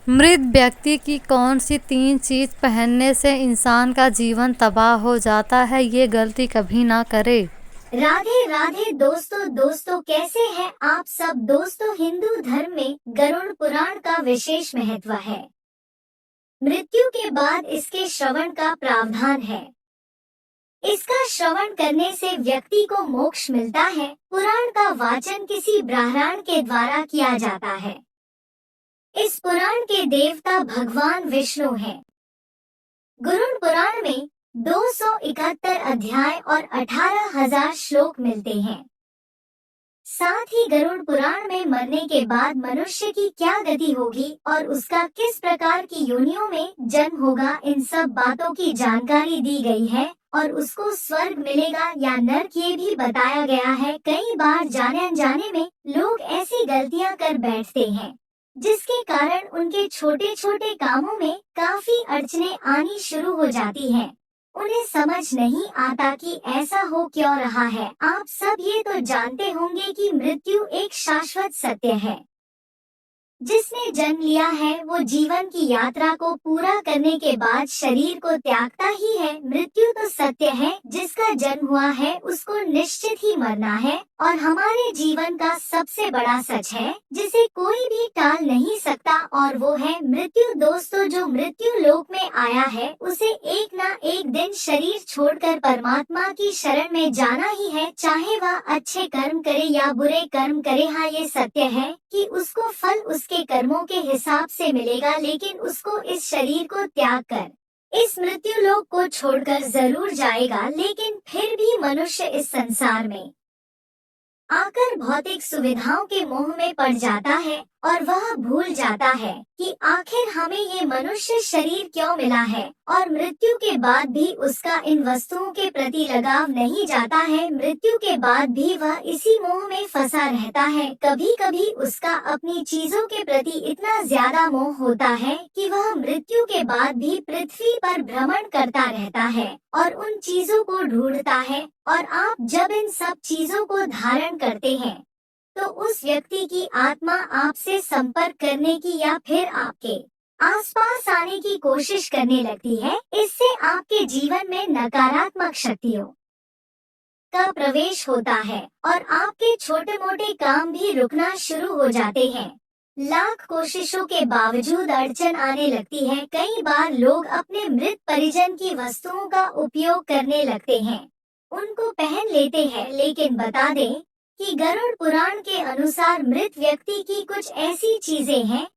मृत व्यक्ति की कौन सी 3 चीज पहनने से इंसान का जीवन तबाह हो जाता है, ये गलती कभी ना करे। राधे राधे दोस्तों कैसे हैं आप सब। दोस्तों, हिंदू धर्म में गरुड़ पुराण का विशेष महत्व है। मृत्यु के बाद इसके श्रवण का प्रावधान है। इसका श्रवण करने से व्यक्ति को मोक्ष मिलता है। पुराण का वाचन किसी ब्राह्मण के द्वारा किया जाता है। इस पुराण के देवता भगवान विष्णु हैं। गरुड़ पुराण में 271 अध्याय और 18,000 श्लोक मिलते हैं। साथ ही गरुड़ पुराण में मरने के बाद मनुष्य की क्या गति होगी और उसका किस प्रकार की योनियों में जन्म होगा, इन सब बातों की जानकारी दी गई है। और उसको स्वर्ग मिलेगा या नरक, ये भी बताया गया है। कई बार जाने अनजाने में लोग ऐसी गलतियां कर बैठते हैं जिसके कारण उनके छोटे छोटे कामों में काफी अड़चने आनी शुरू हो जाती हैं। उन्हें समझ नहीं आता कि ऐसा हो क्यों रहा है। आप सब ये तो जानते होंगे कि मृत्यु एक शाश्वत सत्य है। जिसने जन्म लिया है वो जीवन की यात्रा को पूरा करने के बाद शरीर को त्यागता ही है। मृत्यु तो सत्य है, जिसका जन्म हुआ है उसको निश्चित ही मरना है और हमारे जीवन का सबसे बड़ा सच है जिसे कोई भी टाल नहीं सकता, और वो है मृत्यु। दोस्तों, जो मृत्यु लोक में आया है उसे एक ना एक दिन शरीर छोड़कर परमात्मा की शरण में जाना ही है, चाहे वह अच्छे कर्म करे या बुरे कर्म करे। हाँ, ये सत्य है कि उसको फल उसके कर्मों के हिसाब से मिलेगा, लेकिन उसको इस शरीर को त्याग कर इस मृत्यु लोक को छोड़कर जरूर जाएगा। लेकिन फिर भी मनुष्य इस संसार में आकर भौतिक सुविधाओं के मोह में पड़ जाता है और वह भूल जाता है कि आखिर हमें ये मनुष्य शरीर क्यों मिला है, और मृत्यु के बाद भी उसका इन वस्तुओं के प्रति लगाव नहीं जाता है। मृत्यु के बाद भी वह इसी मोह में फंसा रहता है। कभी कभी उसका अपनी चीजों के प्रति इतना ज्यादा मोह होता है कि वह मृत्यु के बाद भी पृथ्वी पर भ्रमण करता रहता है और उन चीजों को ढूंढता है। और आप जब इन सब चीजों को धारण करते हैं तो उस व्यक्ति की आत्मा आपसे संपर्क करने की या फिर आपके आसपास आने की कोशिश करने लगती है। इससे आपके जीवन में नकारात्मक शक्तियों का प्रवेश होता है और आपके छोटे मोटे काम भी रुकना शुरू हो जाते हैं। लाख कोशिशों के बावजूद अड़चन आने लगती है। कई बार लोग अपने मृत परिजन की वस्तुओं का उपयोग करने लगते हैं, उनको पहन लेते हैं। लेकिन बता दें कि गरुड़ पुराण के अनुसार मृत व्यक्ति की कुछ ऐसी चीजें हैं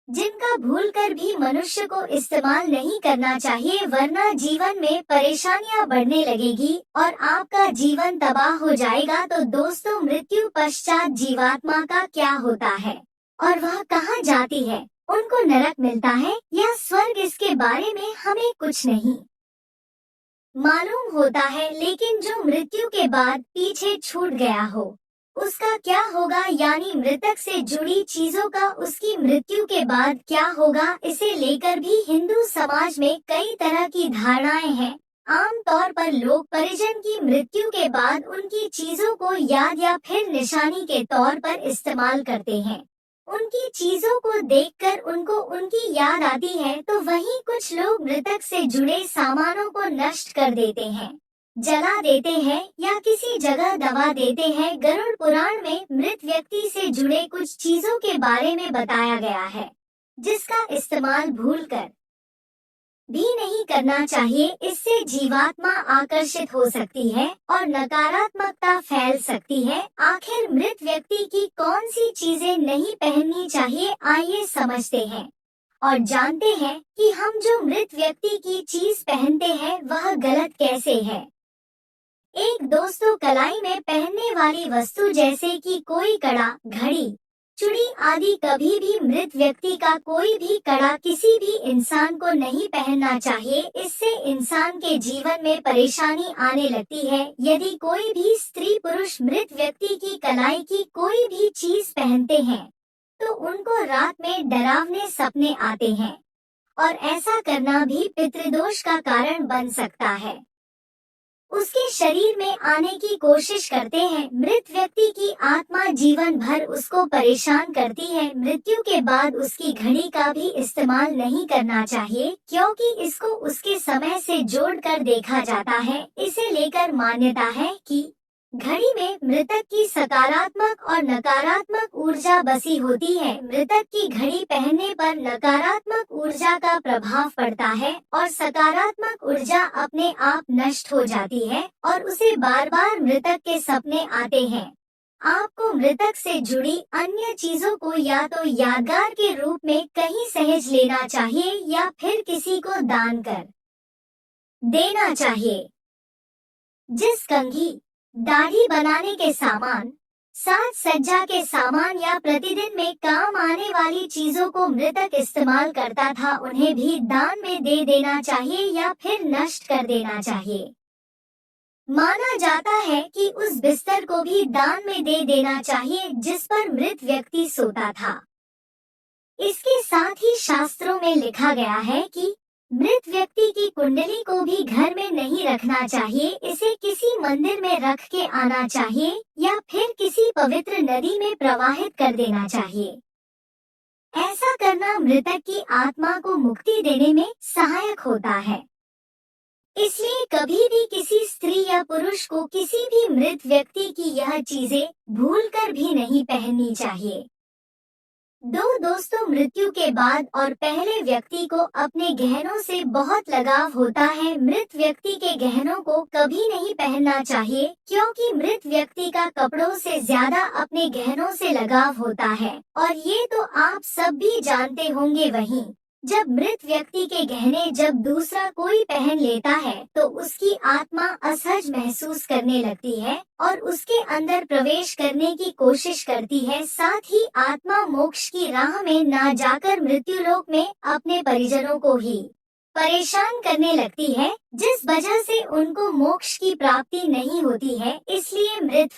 जिनका भूलकर भी मनुष्य को इस्तेमाल नहीं करना चाहिए, वरना जीवन में परेशानियां बढ़ने लगेगी और आपका जीवन तबाह हो जाएगा। तो दोस्तों, मृत्यु पश्चात जीवात्मा का क्या होता है और वह कहाँ जाती है? उनको नरक मिलता है या स्वर्ग, इसके बारे में हमें कुछ नहीं मालूम होता है। लेकिन जो मृत्यु के बाद पीछे छूट गया हो उसका क्या होगा, यानी मृतक से जुड़ी चीजों का उसकी मृत्यु के बाद क्या होगा, इसे लेकर भी हिंदू समाज में कई तरह की धारणाएं हैं। आमतौर पर लोग परिजन की मृत्यु के बाद उनकी चीजों को याद या फिर निशानी के तौर पर इस्तेमाल करते हैं। उनकी चीजों को देखकर उनको उनकी याद आती है तो वहीं कुछ लोग मृतक से जुड़े सामानों को नष्ट कर देते हैं, जला देते हैं या किसी जगह दबा देते हैं। गरुड़ पुराण में मृत व्यक्ति से जुड़े कुछ चीजों के बारे में बताया गया है जिसका इस्तेमाल भूलकर भी नहीं करना चाहिए। इससे जीवात्मा आकर्षित हो सकती है और नकारात्मकता फैल सकती है। आखिर मृत व्यक्ति की कौन सी चीजें नहीं पहननी चाहिए, आइए समझते हैं और जानते हैं कि हम जो मृत व्यक्ति की चीज पहनते हैं वह गलत कैसे है। एक दोस्तों, कलाई में पहनने वाली वस्तु जैसे कि कोई कड़ा, घड़ी, चूड़ी आदि कभी भी मृत व्यक्ति का कोई भी कड़ा किसी भी इंसान को नहीं पहनना चाहिए। इससे इंसान के जीवन में परेशानी आने लगती है। यदि कोई भी स्त्री पुरुष मृत व्यक्ति की कलाई की कोई भी चीज पहनते हैं तो उनको रात में डरावने सपने आते हैं और ऐसा करना भी पितृदोष का कारण बन सकता है। उसके शरीर में आने की कोशिश करते हैं। मृत व्यक्ति की आत्मा जीवन भर उसको परेशान करती है। मृत्यु के बाद उसकी घड़ी का भी इस्तेमाल नहीं करना चाहिए, क्योंकि इसको उसके समय से जोड़कर देखा जाता है। इसे लेकर मान्यता है कि घड़ी में मृतक की सकारात्मक और नकारात्मक ऊर्जा बसी होती है। मृतक की घड़ी पहनने पर नकारात्मक ऊर्जा का प्रभाव पड़ता है और सकारात्मक ऊर्जा अपने आप नष्ट हो जाती है और उसे बार बार मृतक के सपने आते हैं। आपको मृतक से जुड़ी अन्य चीजों को या तो यादगार के रूप में कहीं सहेज लेना चाहिए या फिर किसी को दान कर देना चाहिए। जिस कंघी, दाढ़ी बनाने के सामान, साज सज्जा के सामान या प्रतिदिन में काम आने वाली चीजों को मृतक इस्तेमाल करता था, उन्हें भी दान में दे देना चाहिए या फिर नष्ट कर देना चाहिए। माना जाता है कि उस बिस्तर को भी दान में दे देना चाहिए जिस पर मृत व्यक्ति सोता था। इसके साथ ही शास्त्रों में लिखा गया है कि मृत व्यक्ति की कुंडली को भी घर में नहीं रखना चाहिए, इसे किसी मंदिर में रख के आना चाहिए या फिर किसी पवित्र नदी में प्रवाहित कर देना चाहिए। ऐसा करना मृतक की आत्मा को मुक्ति देने में सहायक होता है। इसलिए कभी भी किसी स्त्री या पुरुष को किसी भी मृत व्यक्ति की यह चीजें भूलकर भी नहीं पहननी चाहिए। दोस्तों, मृत्यु के बाद और पहले व्यक्ति को अपने गहनों से बहुत लगाव होता है। मृत व्यक्ति के गहनों को कभी नहीं पहनना चाहिए, क्योंकि मृत व्यक्ति का कपड़ों से ज्यादा अपने गहनों से लगाव होता है और ये तो आप सब भी जानते होंगे। वहीं जब मृत व्यक्ति के गहने जब दूसरा कोई पहन लेता है तो उसकी आत्मा असहज महसूस करने लगती है और उसके अंदर प्रवेश करने की कोशिश करती है। साथ ही आत्मा मोक्ष की राह में ना जाकर मृत्युलोक में अपने परिजनों को ही परेशान करने लगती है, जिस वजह से उनको मोक्ष की प्राप्ति नहीं होती है। इसलिए मृत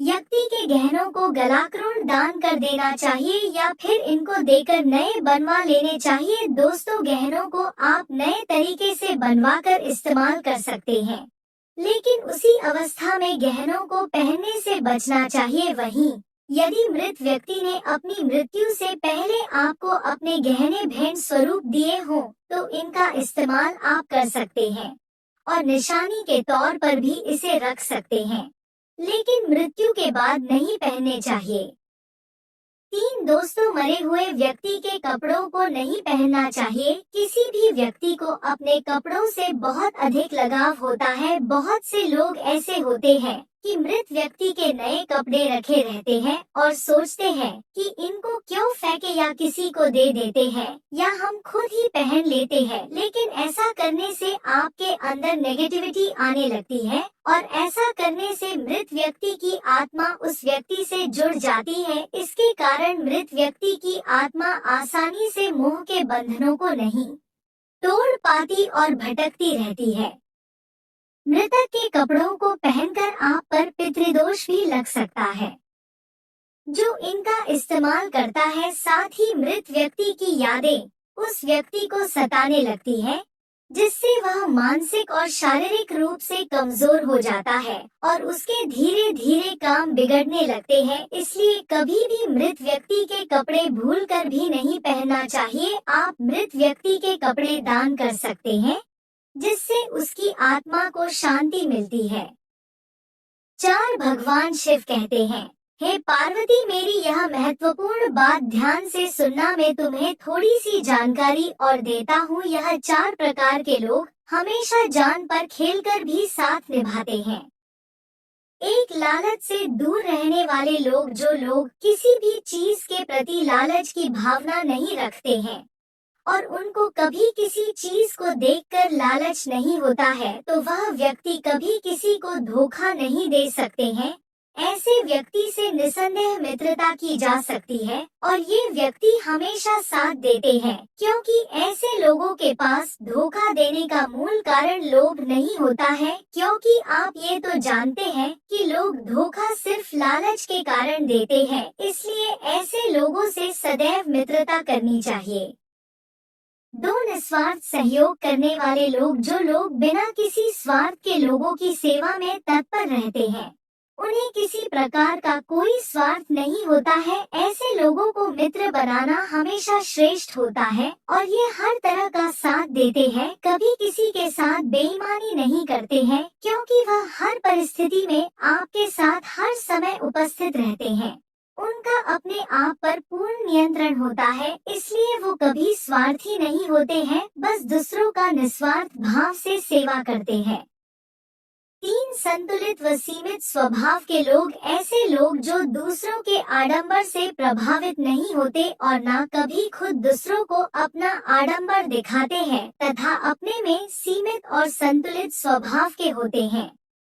व्यक्ति के गहनों को गलाक्रोण दान कर देना चाहिए या फिर इनको देकर नए बनवा लेने चाहिए। दोस्तों, गहनों को आप नए तरीके से बनवाकर इस्तेमाल कर सकते हैं, लेकिन उसी अवस्था में गहनों को पहनने से बचना चाहिए। वहीं यदि मृत व्यक्ति ने अपनी मृत्यु से पहले आपको अपने गहने भेंट स्वरूप दिए हों तो इनका इस्तेमाल आप कर सकते हैं और निशानी के तौर पर भी इसे रख सकते हैं, लेकिन मृत्यु के बाद नहीं पहनने चाहिए। दोस्तों, मरे हुए व्यक्ति के कपड़ों को नहीं पहनना चाहिए। किसी भी व्यक्ति को अपने कपड़ों से बहुत अधिक लगाव होता है। बहुत से लोग ऐसे होते हैं कि मृत व्यक्ति के नए कपड़े रखे रहते हैं और सोचते हैं कि इनको क्यों फेंके या किसी को दे देते हैं या हम खुद ही पहन लेते हैं, लेकिन ऐसा करने से आपके अंदर नेगेटिविटी आने लगती है और ऐसा करने से मृत व्यक्ति की आत्मा उस व्यक्ति से जुड़ जाती है। इसके कारण मृत व्यक्ति की आत्मा आसानी से मोह के बंधनों को नहीं तोड़ पाती और भटकती रहती है। मृतक के कपड़ों को पहनकर आप पर पितृदोष भी लग सकता है जो इनका इस्तेमाल करता है। साथ ही मृत व्यक्ति की यादें उस व्यक्ति को सताने लगती है, जिससे वह मानसिक और शारीरिक रूप से कमजोर हो जाता है और उसके धीरे धीरे काम बिगड़ने लगते हैं। इसलिए कभी भी मृत व्यक्ति के कपड़े भूलकर भी नहीं पहनना चाहिए। आप मृत व्यक्ति के कपड़े दान कर सकते हैं, जिससे उसकी आत्मा को शांति मिलती है। 4 भगवान शिव कहते हैं, हे पार्वती, मेरी यह महत्वपूर्ण बात ध्यान से सुनना। मैं तुम्हें थोड़ी सी जानकारी और देता हूँ। यह 4 प्रकार के लोग हमेशा जान पर खेलकर भी साथ निभाते हैं। 1, लालच से दूर रहने वाले लोग। जो लोग किसी भी चीज के प्रति लालच की भावना नहीं रखते हैं और उनको कभी किसी चीज को देखकर लालच नहीं होता है, तो वह व्यक्ति कभी किसी को धोखा नहीं दे सकते हैं। ऐसे व्यक्ति से निसंदेह मित्रता की जा सकती है और ये व्यक्ति हमेशा साथ देते हैं, क्योंकि ऐसे लोगों के पास धोखा देने का मूल कारण लोभ नहीं होता है। क्योंकि आप ये तो जानते हैं कि लोग धोखा सिर्फ लालच के कारण देते हैं, इसलिए ऐसे लोगों से सदैव मित्रता करनी चाहिए। दो, निस्वार्थ सहयोग करने वाले लोग। जो लोग बिना किसी स्वार्थ के लोगों की सेवा में तत्पर रहते हैं, उन्हें किसी प्रकार का कोई स्वार्थ नहीं होता है। ऐसे लोगों को मित्र बनाना हमेशा श्रेष्ठ होता है और ये हर तरह का साथ देते हैं, कभी किसी के साथ बेईमानी नहीं करते हैं, क्योंकि वह हर परिस्थिति में आपके साथ हर समय उपस्थित रहते हैं। उनका अपने आप पर पूर्ण नियंत्रण होता है, इसलिए वो कभी स्वार्थी नहीं होते हैं, बस दूसरों का निस्वार्थ भाव से सेवा करते हैं। 3, संतुलित व सीमित स्वभाव के लोग। ऐसे लोग जो दूसरों के आडंबर से प्रभावित नहीं होते और न कभी खुद दूसरों को अपना आडंबर दिखाते हैं तथा अपने में सीमित और संतुलित स्वभाव के होते हैं।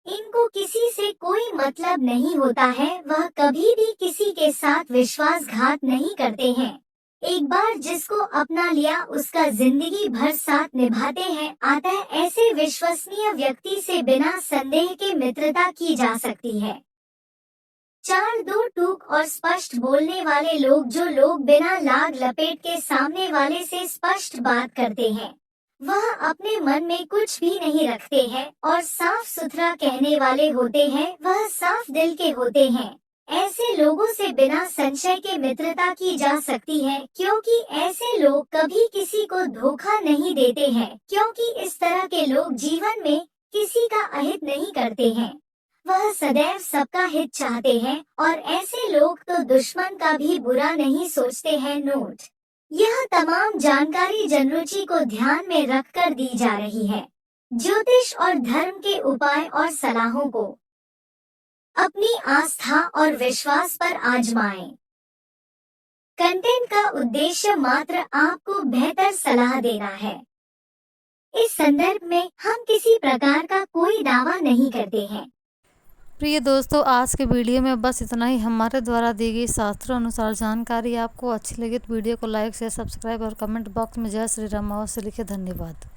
इनको किसी से कोई मतलब नहीं होता है, वह कभी भी किसी के साथ विश्वासघात नहीं करते हैं। एक बार जिसको अपना लिया उसका जिंदगी भर साथ निभाते हैं। अतः ऐसे विश्वसनीय व्यक्ति से बिना संदेह के मित्रता की जा सकती है। 4, दो टूक और स्पष्ट बोलने वाले लोग। जो लोग बिना लाग लपेट के सामने वाले से स्पष्ट बात करते हैं, वह अपने मन में कुछ भी नहीं रखते हैं और साफ सुथरा कहने वाले होते हैं, वह साफ दिल के होते हैं। ऐसे लोगों से बिना संशय के मित्रता की जा सकती है, क्योंकि ऐसे लोग कभी किसी को धोखा नहीं देते हैं, क्योंकि इस तरह के लोग जीवन में किसी का अहित नहीं करते हैं, वह सदैव सबका हित चाहते हैं और ऐसे लोग तो दुश्मन का भी बुरा नहीं सोचते हैं। नोट: यह तमाम जानकारी जनरुचि को ध्यान में रखकर दी जा रही है। ज्योतिष और धर्म के उपाय और सलाहों को अपनी आस्था और विश्वास पर आजमाएं। कंटेंट का उद्देश्य मात्र आपको बेहतर सलाह देना है। इस संदर्भ में हम किसी प्रकार का कोई दावा नहीं करते हैं। प्रिय दोस्तों, आज के वीडियो में बस इतना ही। हमारे द्वारा दी गई शास्त्रों अनुसार जानकारी आपको अच्छी लगी तो वीडियो को लाइक शेयर सब्सक्राइब और कमेंट बॉक्स में जय श्री राम अवश्य लिखे। धन्यवाद।